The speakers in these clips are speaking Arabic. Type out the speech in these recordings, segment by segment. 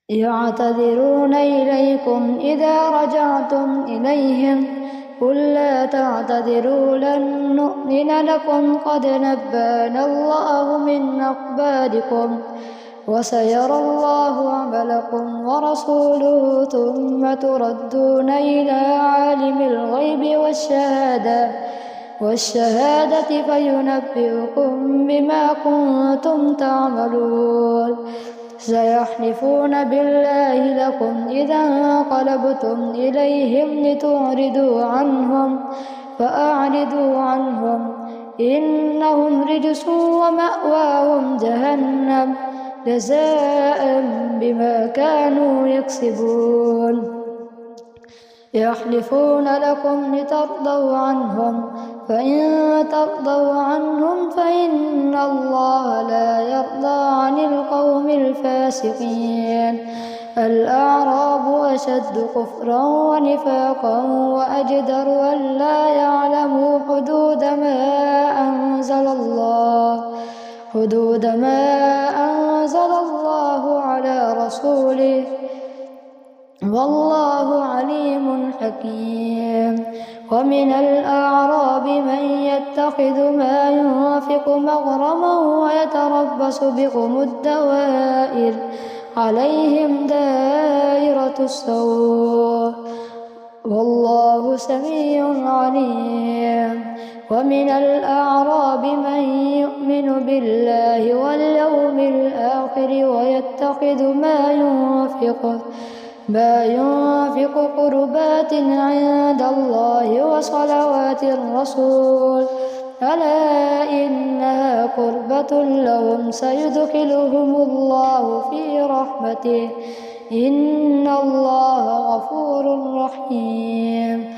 يعتذرون إليكم إذا رجعتم إليهم قل لا تعتذروا لن نؤمن لكم قد نبأنا الله من أخباركم وسيرى الله عملكم ورسوله ثم تردون إلى عالم الغيب والشهادة فينبئكم بما كنتم تعملون سيحلفون بالله لكم إذا انقلبتم إليهم لتعرضوا عنهم فأعرضوا عنهم إنهم رجس ومأواهم جهنم جزاء بما كانوا يكسبون يحلفون لكم لترضوا عنهم فإن ترضوا عنهم فإن الله لا يرضى عن القوم الفاسقين الأعراب أشد كفرا ونفاقا وأجدر ألا يعلموا حدود ما أنزل الله على رسوله والله عليم حكيم ومن الأعراب من يتخذ ما ينفق مغرما ويتربص بكم الدوائر عليهم دائرة السوء والله سميع عليم ومن الأعراب من يؤمن بالله واليوم الآخر ويتخذ ما ينفق قربات عند الله وصلوات الرسول ألا إنها قربة لهم سيدخلهم الله في رحمته إن الله غفور رحيم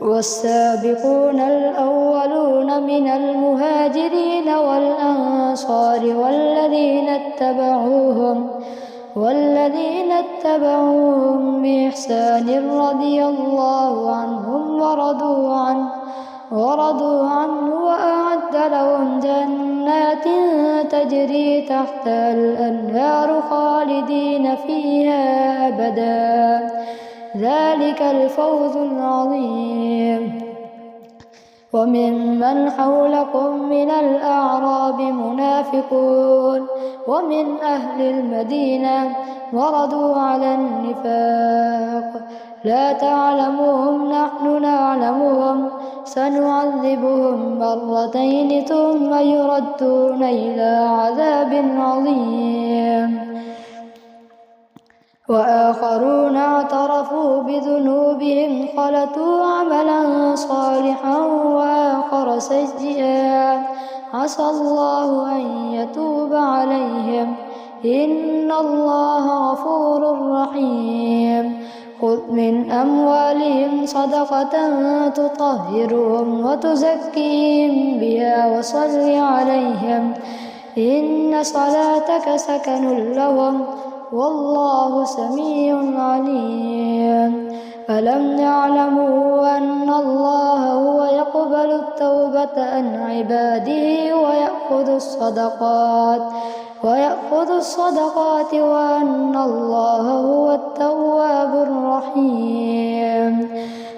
والسابقون الأولون من المهاجرين والأنصار والذين اتبعوهم بإحسان رضي الله عنهم ورضوا عنه وأعد لهم جنات تجري تحتها الأنهار خالدين فيها أبدا ذلك الفوز العظيم وممن حولكم من الأعراب منافقون ومن أهل المدينة مردوا على النفاق لا تعلمهم نحن نعلمهم سنعذبهم مرتين ثم يردون إلى عذاب عظيم وآخرون اعترفوا بذنوبهم خلطوا عملا صالحا وآخر سيئا عسى الله أن يتوب عليهم إن الله غفور رحيم خذ من أموالهم صدقة تطهرهم وتزكيهم بها وصل عليهم إن صلاتك سكن لهم والله سميع عليم ألم يعلموا أن الله هو يقبل التوبة عن عباده ويأخذ الصدقات وأن الله هو التواب الرحيم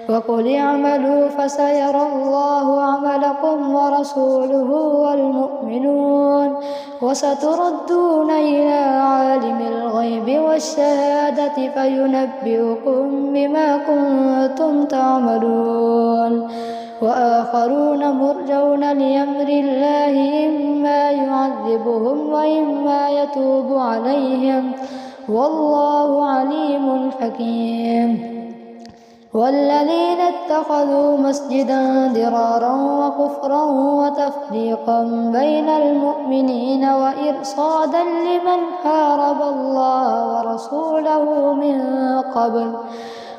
وقل اعملوا فسيرى الله عملكم ورسوله والمؤمنون وستردون إلى عالم الغيب والشهادة فينبئكم بما كنتم تعملون وآخرون مرجون لأمر الله إما يعذبهم وإما يتوب عليهم والله عليم حكيم والذين اتخذوا مسجدا ضرارا وكفرا وتفريقا بين المؤمنين وإرصادا لمن حارب الله ورسوله من قبل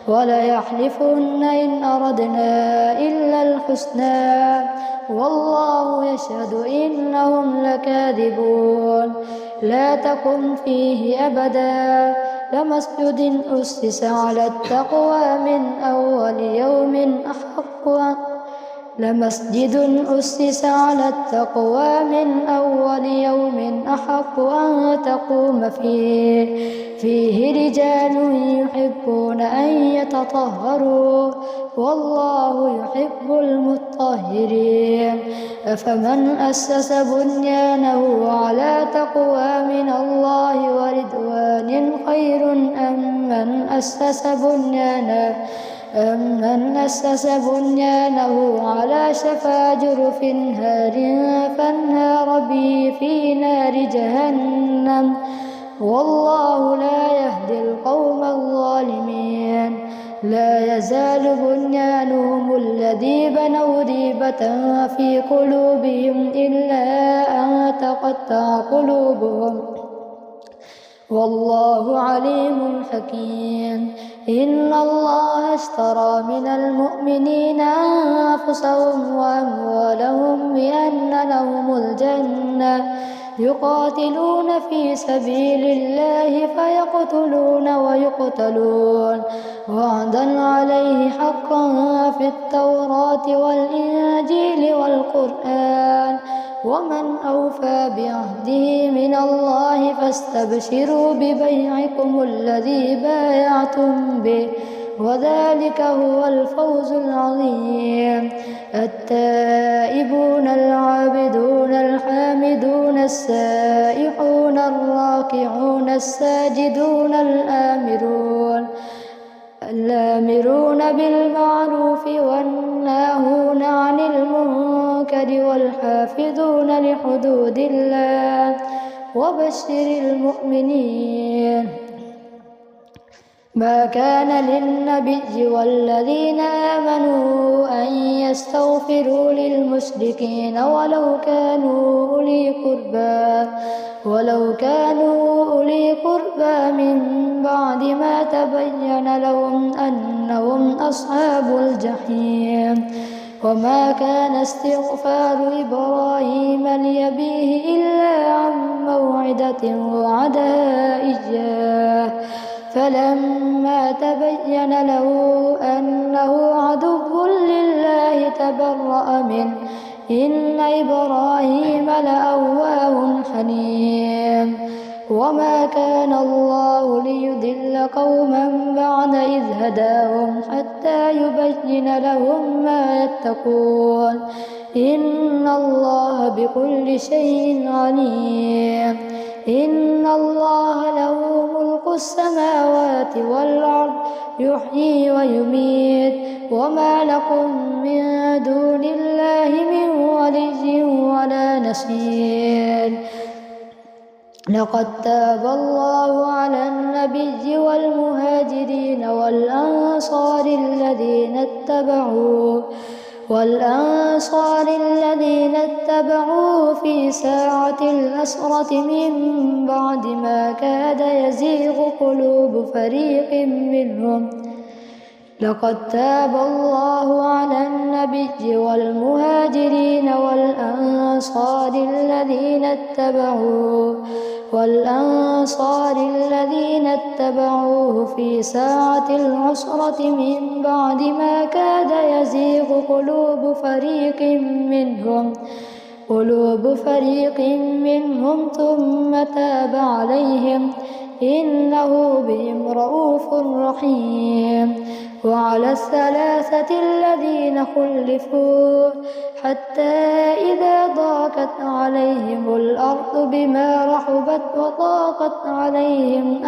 وليحلفن إن أردنا إلا الحسنى والله يشهد إنهم لكاذبون لا تقم فيه أبدا لمسجد أسس على التقوى من أول يوم لمسجد أسس على التقوى من أول يوم أحق أن تقوم فيه رجال يحبون أن يتطهروا والله يحب المطهرين أفمن أسس بنيانه على تقوى من الله ورضوان خير أم من أسس بنيانه على شفا جرف هار فانهار به في نار جهنم والله لا يهدي القوم الظالمين لا يزال بنيانهم الذي بنوا ريبة في قلوبهم إلا أن تقطع قلوبهم والله عليم حكيم إن الله اشترى من المؤمنين أنفسهم وأموالهم بأن لهم الجنة يقاتلون في سبيل الله فيقتلون ويقتلون وعدا عليه حقا في التوراة والإنجيل والقرآن ومن أوفى بعهده من الله فاستبشروا ببيعكم الذي بايعتم به وذلك هو الفوز العظيم التائبون العابدون الحامدون السائحون الراكعون الساجدون الآمرون بالمعروف والناهون عن المنكر والحافظون لحدود الله وبشر المؤمنين ما كان للنبي والذين آمنوا أن يستغفروا للمشركين ولو كانوا أولي قربى من بعد ما تبين لهم أنهم أصحاب الجحيم وما كان استغفار إبراهيم لأبيه إلا عن موعدة وعدها إياه فلما تبين له أنه عدو لله تبرأ منه إن إبراهيم لأواه حليم وما كان الله ليضل قوما بعد إذ هداهم حتى يبين لهم ما يتقون إن الله بكل شيء عليم إن الله له ملك السماوات والأرض يحيي ويميت وما لكم من دون الله من ولي ولا نصير لقد تاب الله على النبي والمهاجرين والأنصار الذين اتبعوه في ساعة العسرة من بعد ما كاد يزيغ قلوب فريق منهم لقد تاب الله على النبي والمهاجرين والأنصار الذين اتبعوه في ساعة العسرة من بعد ما كاد يزيغ قلوب فريق منهم ثم تاب عليهم إنه بهم رءوف رحيم وعلى الثلاثة الذين خلفوا حتى إذا ضاقت عليهم الأرض بما رحبت وضاقت عليهم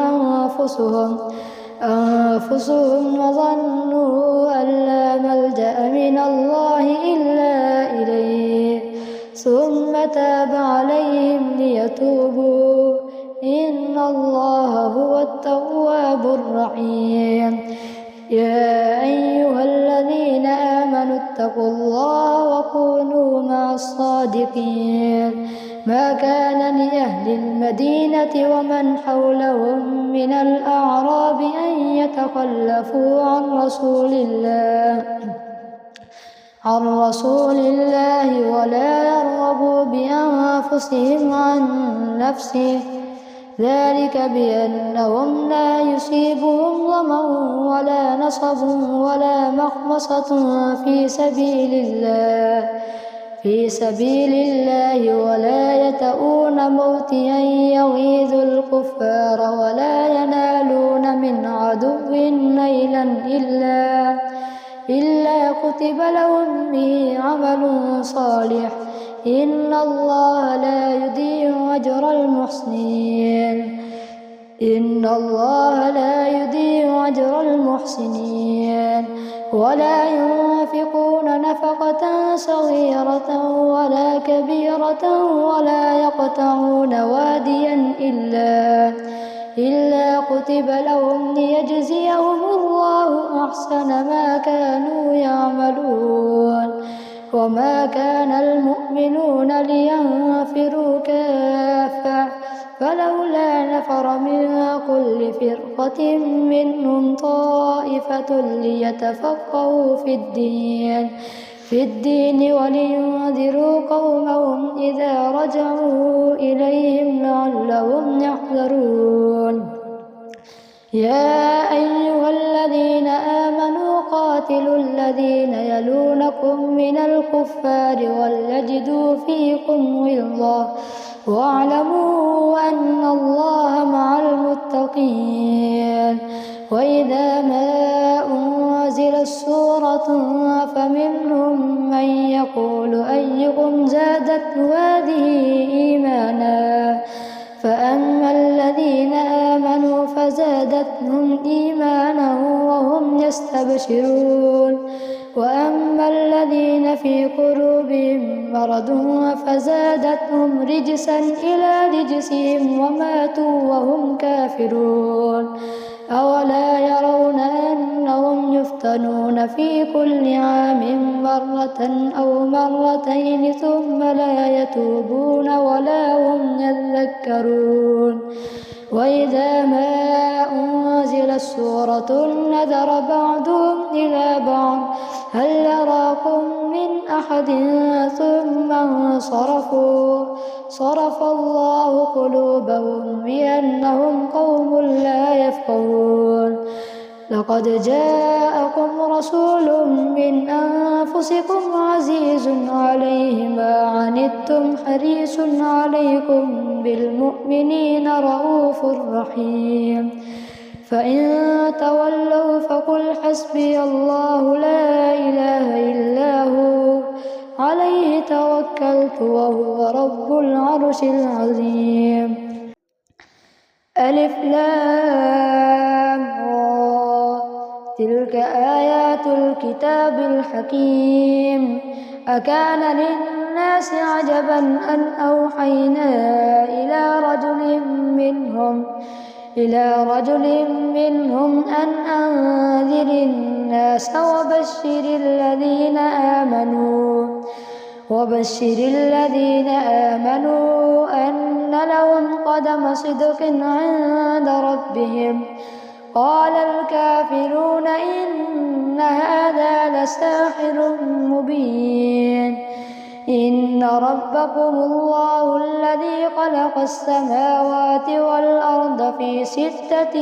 أنفسهم وظنوا أن لا ملجأ من الله إلا إليه ثم تاب عليهم ليتوبوا إن الله هو التواب الرحيم يا أيها الذين آمنوا اتقوا الله وكونوا مع الصادقين ما كان لأهل المدينة ومن حولهم من الأعراب أن يتخلفوا عن رسول الله ولا يرغبوا بأنفسهم عن نفسه ذلك بأنهم لا يصيبهم ظمأ ولا نصب ولا مخمصة في سبيل الله ولا يطؤون موطئا يغيظ الكفار ولا ينالون من عدو نيلا إلا كتب لهم به عمل صالح إن الله لا يضيع أجر المحسنين ولا ينفقون نفقة صغيرة ولا كبيرة ولا يقطعون واديا إلا كتب لهم ليجزيهم الله أحسن ما كانوا يعملون وما كان المؤمنون لينفروا كافة فلولا نفر من كل فرقة منهم طائفة ليتفقهوا في الدين ولينذروا قومهم إذا رجعوا إليهم لعلهم يحذرون يا أيها الذين آمنوا قاتلوا الذين يلونكم من الكفار وليجدوا فيكم غلظة واعلموا أن الله مع المتقين وإذا ما أنزلت سورة فمنهم من يقول أيكم زادته هذه إيمانا فأما الذين آمنوا فزادتهم إيمانا وهم يستبشرون وأما الذين في قلوبهم مرض فزادتهم رجسا إلى رجسهم وماتوا وهم كافرون أولا يرون أنهم يفتنون في كل عام مرة أو مرتين ثم لا يتوبون ولا هم يذكرون وإذا ما أنزلت سورة نذر بعضهم إلى بعض هل يراكم من أحد ثم انصرفوا صرف الله قلوبهم بأنهم قوم لا يفقهون لقد جاءكم رسول من أنفسكم عزيز عليه ما عنتم حريص عليكم بالمؤمنين رءوف رحيم فإن تولوا فقل حسبي الله لا إله إلا هو عليه توكلت وهو رب العرش العظيم ألف لام را تلك آيات الكتاب الحكيم أكان للناس عجبا أن أوحينا إلى رجل منهم أن أنذر الناس وبشر الذين آمنوا أن لهم قدم صدق عند ربهم قال الكافرون إن هذا لساحر مبين إن ربكم الله الذي خلق السماوات والأرض في ستة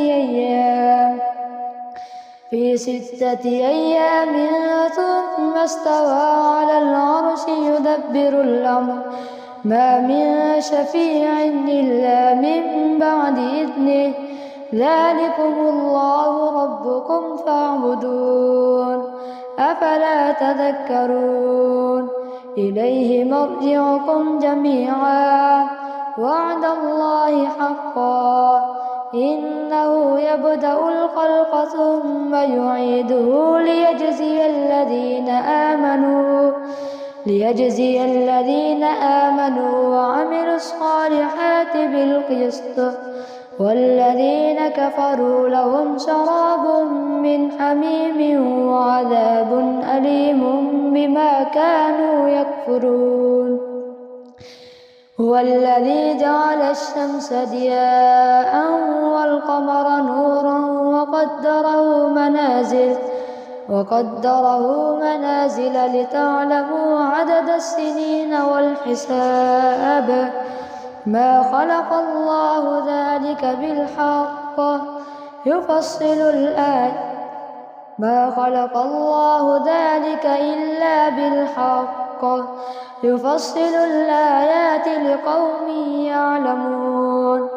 أيام ثم استوى على العرش يدبر الأمر ما من شفيع إلا من بعد إذنه ذلكم الله ربكم فاعبدون أفلا تذكرون إليه مرجعكم جميعا وعد الله حقا إنه يبدأ الخلق ثم يعيده ليجزي الذين آمنوا وعملوا الصالحات بالقسط والذين كفروا لهم شراب من حميم وعذاب أليم بما كانوا يكفرون هو الذي جعل الشمس ضياء والقمر نورا وقدره منازل لتعلموا عدد السنين والحساب ما خلق الله ذلك بالحق ما خلق الله ذلك إلا بالحق يفصل الآيات لقوم يعلمون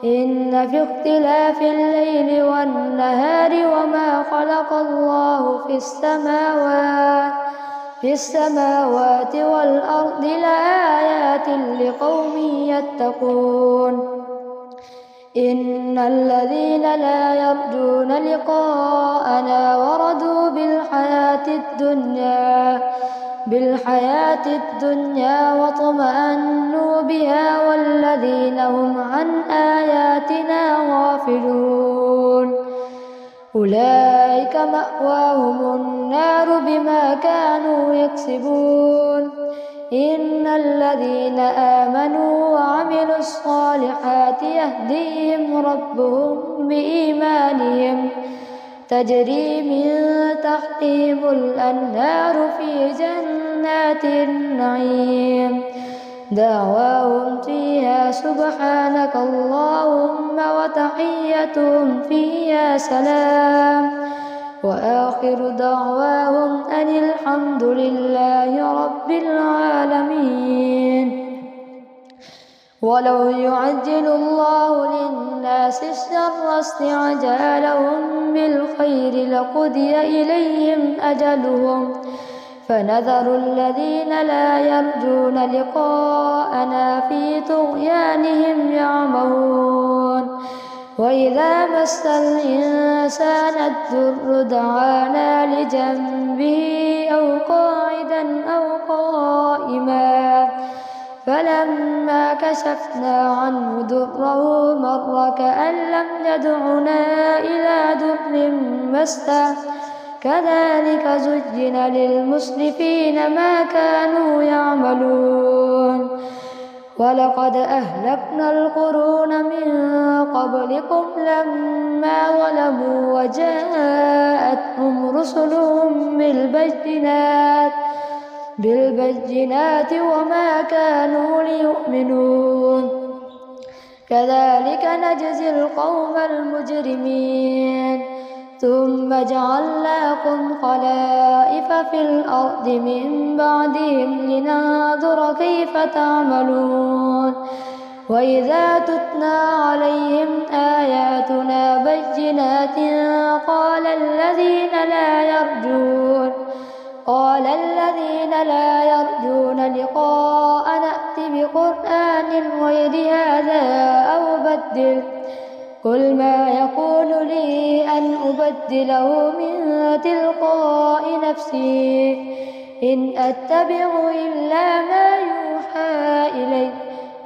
إن في اختلاف الليل والنهار وما خلق الله في السماوات والأرض لآيات لقوم يتقون إن الذين لا يرجون لقاءنا ورضوا بالحياة الدنيا واطمأنوا بها والذين هم عن آياتنا غافلون أولئك مأواهم النار بما كانوا يكسبون إن الذين آمنوا وعملوا الصالحات يهديهم ربهم بإيمانهم تجري من تحتهم الأنهار في جنات النعيم دعواهم فيها سبحانك اللهم وتحيتهم فيها سلام وآخر دعواهم أن الحمد لله رب العالمين. ولو يعجل الله للناس الشر استعجالهم بالخير لقضي إليهم أجلهم فنذر الذين لا يرجون لقاءنا في طغيانهم يعمهون وإذا مس الإنسان الضر دعانا لجنبه أو قاعدا أو قائما فلما كشفنا عنه ضره مر كأن لم يدعنا إلى ضر مسه كذلك زين للمسرفين ما كانوا يعملون ولقد أهلكنا القرون من قبلكم لما ظلموا وجاءتهم رسلهم بالبينات وما كانوا ليؤمنون كذلك نجزي القوم المجرمين ثم جعلناكم خلائف في الأرض من بعدهم لننظر كيف تعملون وإذا تتلى عليهم آياتنا بينات قال الذين لا يرجون لقاء نأت بقرآن غير هذا أو بدل قل ما يكون لي أن أبدله من تلقاء نفسي إن أتبع إلا ما يوحى إلي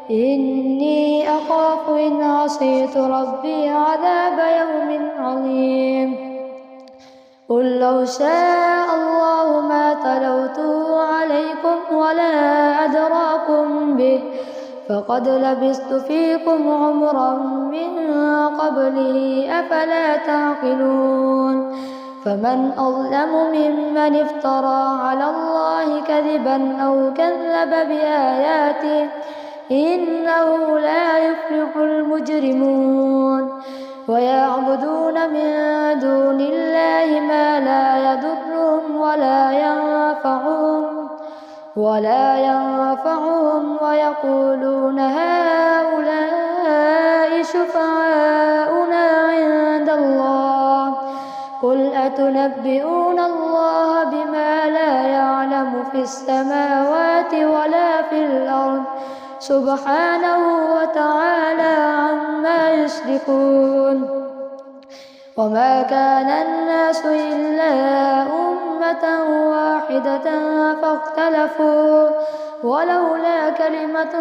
إني أخاف إن عصيت ربي عذاب يوم عظيم قل لو شاء الله ما تلوته عليكم ولا أدراكم به فقد لبثت فيكم عمرا من قبله أفلا تعقلون فمن أظلم ممن افترى على الله كذبا أو كذب بآياته إنه لا يفلح المجرمون ويعبدون من دون الله ما لا يضرهم ولا ينفعهم ويقولون هؤلاء شفعاؤنا عند الله قل أتنبئون الله بما لا يعلم في السماوات ولا في الأرض سبحانه وتعالى عما يشركون وما كان الناس إلا أمة واحدة فاختلفوا ولولا كلمة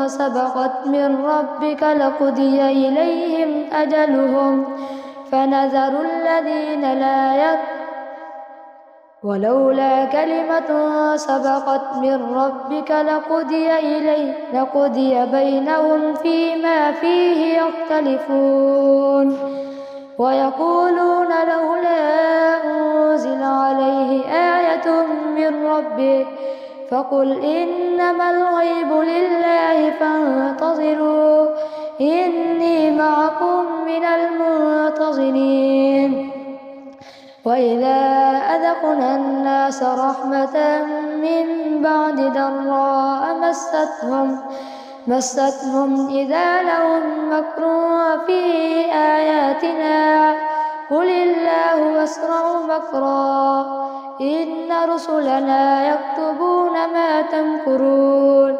سبقت من ربك لقضي إليهم أجلهم فنذر الذين لا يرجون ولولا كلمة سبقت من ربك لقضي بينهم فيما فيه يختلفون ويقولون لولا أنزل عليه آية من ربه فقل إنما الغيب لله فانتظروا إني معكم من المنتظرين وإذا أذقنا الناس رحمة من بعد ضراء مستهم إذا لهم مكر في آياتنا قل الله أسرع مكرا إن رسلنا يكتبون ما تمكرون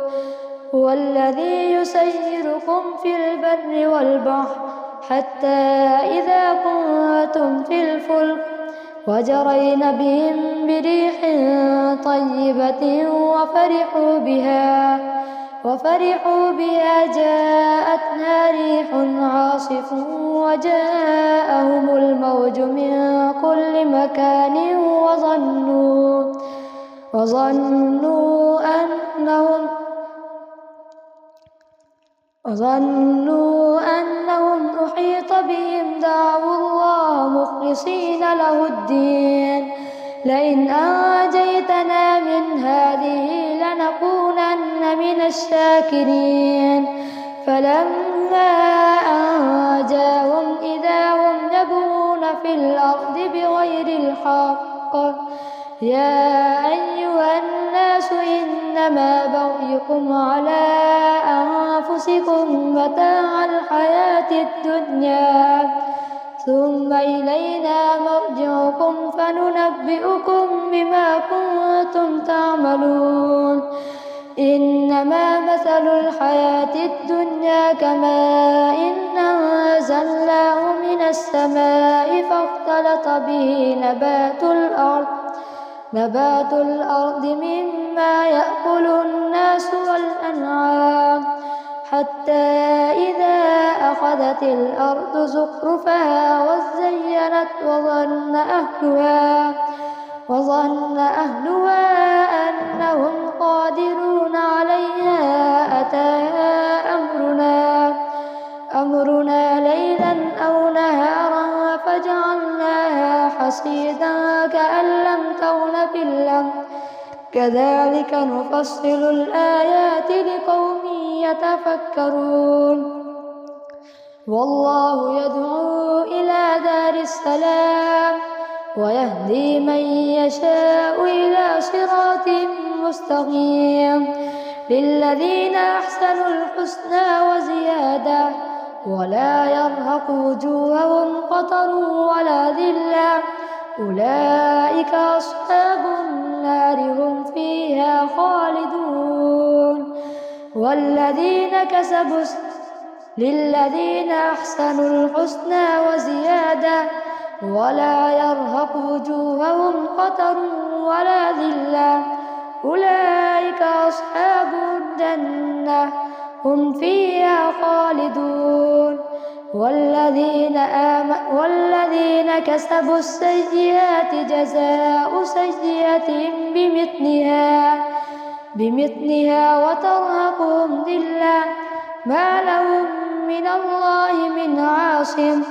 هو الذي يسيركم في البر والبحر حتى إذا كنتم في الفلك وجرين بهم بريح طيبة وفرحوا بها جاءتها ريح عاصف وجاءهم الموج من كل مكان وظنوا أنهم أحيط بهم دعوا الله مخلصين له الدين لئن أنجيتنا من هذه لنكونن من الشاكرين فلما أنجاهم إذا هم يبغون في الأرض بغير الحق يا أيها الناس إنما بغيكم على أنفسكم متاع الحياة الدنيا ثم إلينا مرجعكم فننبئكم بما كنتم تعملون إنما مثل الحياة الدنيا كماء أنزلناه من السماء فاختلط به نبات الأرض مما يأكل الناس والأنعام حتى إذا أخذت الأرض زخرفها وزينت وظن أهلها أنهم قادرون عليها أتاها أمرنا ليلا أو نهارا فجعلناها حصيدا كأن لم تغن بالأمس كذلك نفصل الآيات لقوم يتفكرون والله يدعو إلى دار السلام ويهدي من يشاء إلى صراط مستقيم للذين أحسنوا الحسنى وزيادة ولا يرهق وجوههم قتر ولا ذلة أولئك أصحاب النار هم فيها خالدون للذين أحسنوا الحسنى وزيادة ولا يرهق وجوههم قتر ولا ذلة أولئك أصحاب الجنة هم فيها خالدون والذين كسبوا السيئات جزاء سيئة بمثلها وترهقهم ذلة ما لهم من الله من عاصم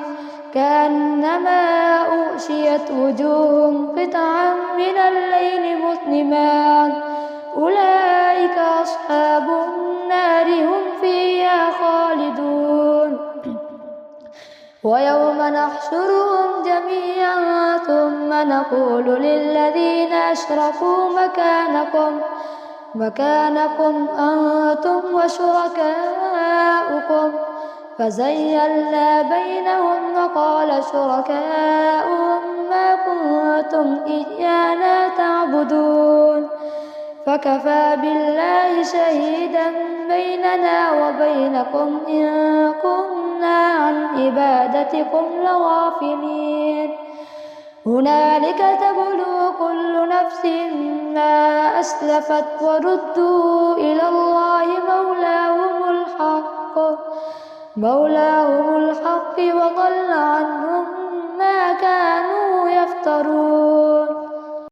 كأنما أغشيت وجوههم قطعا من الليل مظلما أولئك أصحاب النار هم فيها خالدون ويوم نحشرهم جميعا ثم نقول للذين أشركوا مكانكم أنتم وشركاؤكم فزيّلنا بينهم وقال شركاؤهم ما كنتم إيانا تعبدون فكفى بالله شهيدا بيننا وبينكم إن كنا عن عبادتكم لغافلين هنالك تبلو كل نفس ما أسلفت وردوا إلى الله مولاهم الحق وضل عنهم ما كانوا يفترون